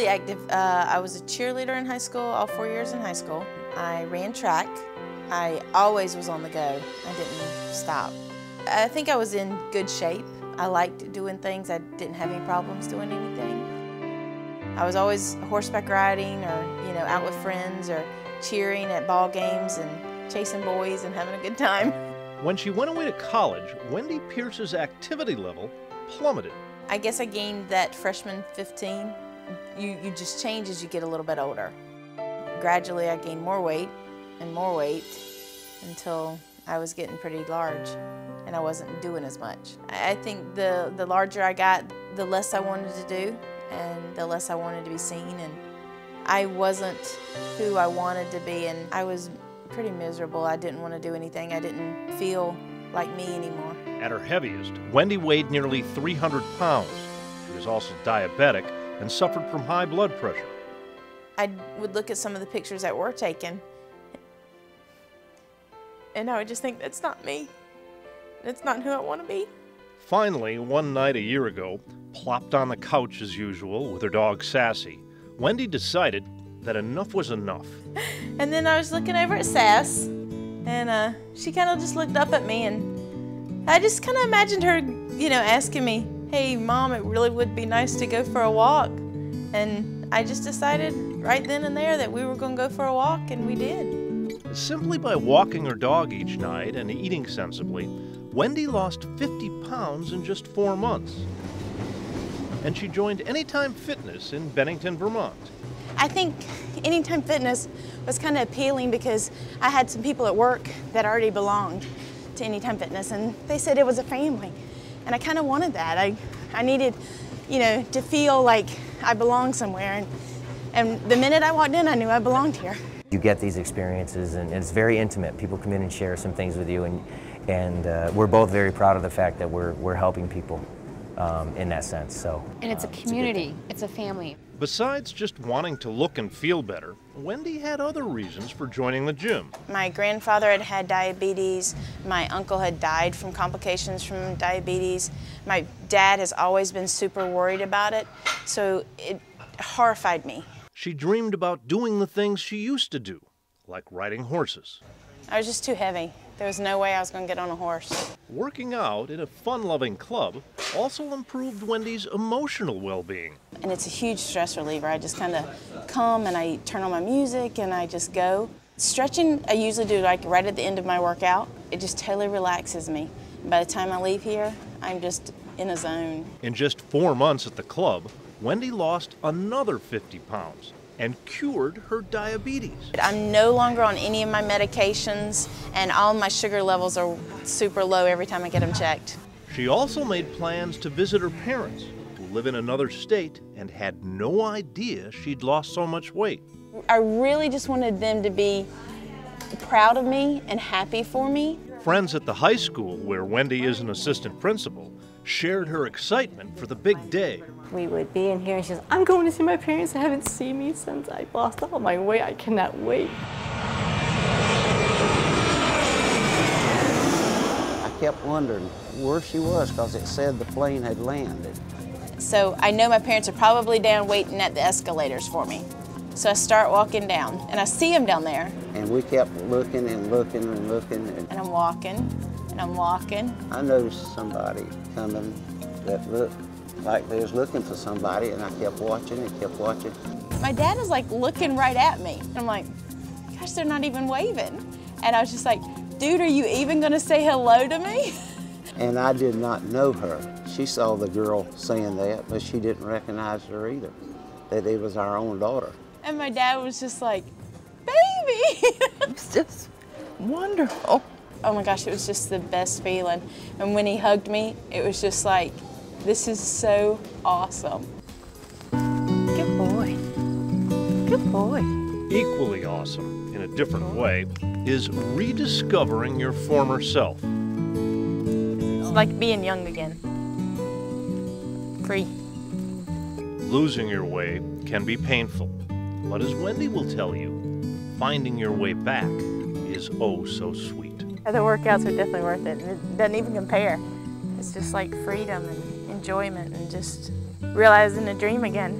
really active. I was a cheerleader in high school, all 4 years in high school. I ran track. I always was on the go. I didn't stop. I think I was in good shape. I liked doing things. I didn't have any problems doing anything. I was always horseback riding or, out with friends or cheering at ball games and chasing boys and having a good time. When she went away to college, Wendy Pierce's activity level plummeted. I guess I gained that freshman 15. You just change as you get a little bit older. Gradually I gained more weight until I was getting pretty large and I wasn't doing as much. I think the larger I got, the less I wanted to do and the less I wanted to be seen, and I wasn't who I wanted to be, and I was pretty miserable. I didn't want to do anything. I didn't feel like me anymore. At her heaviest, Wendy weighed nearly 300 pounds. She was also diabetic and suffered from high blood pressure. I would look at some of the pictures that were taken, and I would just think, that's not me. That's not who I want to be. Finally, one night a year ago, plopped on the couch as usual with her dog Sassy, Wendy decided that enough was enough. And then I was looking over at Sass, and she kind of just looked up at me, and I just kind of imagined her, asking me, hey, Mom, it really would be nice to go for a walk. And I just decided right then and there that we were going to go for a walk, and we did. Simply by walking her dog each night and eating sensibly, Wendy lost 50 pounds in just 4 months. And she joined Anytime Fitness in Bennington, Vermont. I think Anytime Fitness was kind of appealing because I had some people at work that already belonged to Anytime Fitness, and they said it was a family. And I kind of wanted that. I needed, to feel like I belonged somewhere. And the minute I walked in, I knew I belonged here. You get these experiences, and it's very intimate. People come in and share some things with you, and we're both very proud of the fact that we're helping people in that sense. So, and it's a community, it's a family. Besides just wanting to look and feel better, Wendy had other reasons for joining the gym. My grandfather had had diabetes. My uncle had died from complications from diabetes. My dad has always been super worried about it, so it horrified me. She dreamed about doing the things she used to do, like riding horses. I was just too heavy. There was no way I was going to get on a horse. Working out in a fun-loving club also improved Wendy's emotional well-being. And it's a huge stress reliever. I just kind of come and I turn on my music and I just go. Stretching, I usually do like right at the end of my workout. It just totally relaxes me. By the time I leave here, I'm just in a zone. In just 4 months at the club, Wendy lost another 50 pounds and cured her diabetes. I'm no longer on any of my medications, and all my sugar levels are super low every time I get them checked. She also made plans to visit her parents, who live in another state and had no idea she'd lost so much weight. I really just wanted them to be proud of me and happy for me. Friends at the high school, where Wendy is an assistant principal, shared her excitement for the big day. We would be in here and she says, I'm going to see my parents. They haven't seen me since I lost all my weight. I cannot wait. I kept wondering where she was because it said the plane had landed. So I know my parents are probably down waiting at the escalators for me. So I start walking down and I see them down there. And we kept looking and looking and looking. And I'm walking and I'm walking. I noticed somebody coming that looked like they was looking for somebody, and I kept watching and kept watching. My dad was like looking right at me. And I'm like, gosh, they're not even waving. And I was just like, dude, are you even gonna say hello to me? And I did not know her. She saw the girl saying that, but she didn't recognize her either, that it was our own daughter. And my dad was just like, baby! It was just wonderful. Oh my gosh, it was just the best feeling. And when he hugged me, it was just like, this is so awesome. Good boy. Good boy. Equally awesome, in a different way, is rediscovering your former self. It's like being young again. Free. Losing your way can be painful, but as Wendy will tell you, finding your way back is oh so sweet. The workouts are definitely worth it, and it doesn't even compare. It's just like freedom and enjoyment and just realizing a dream again.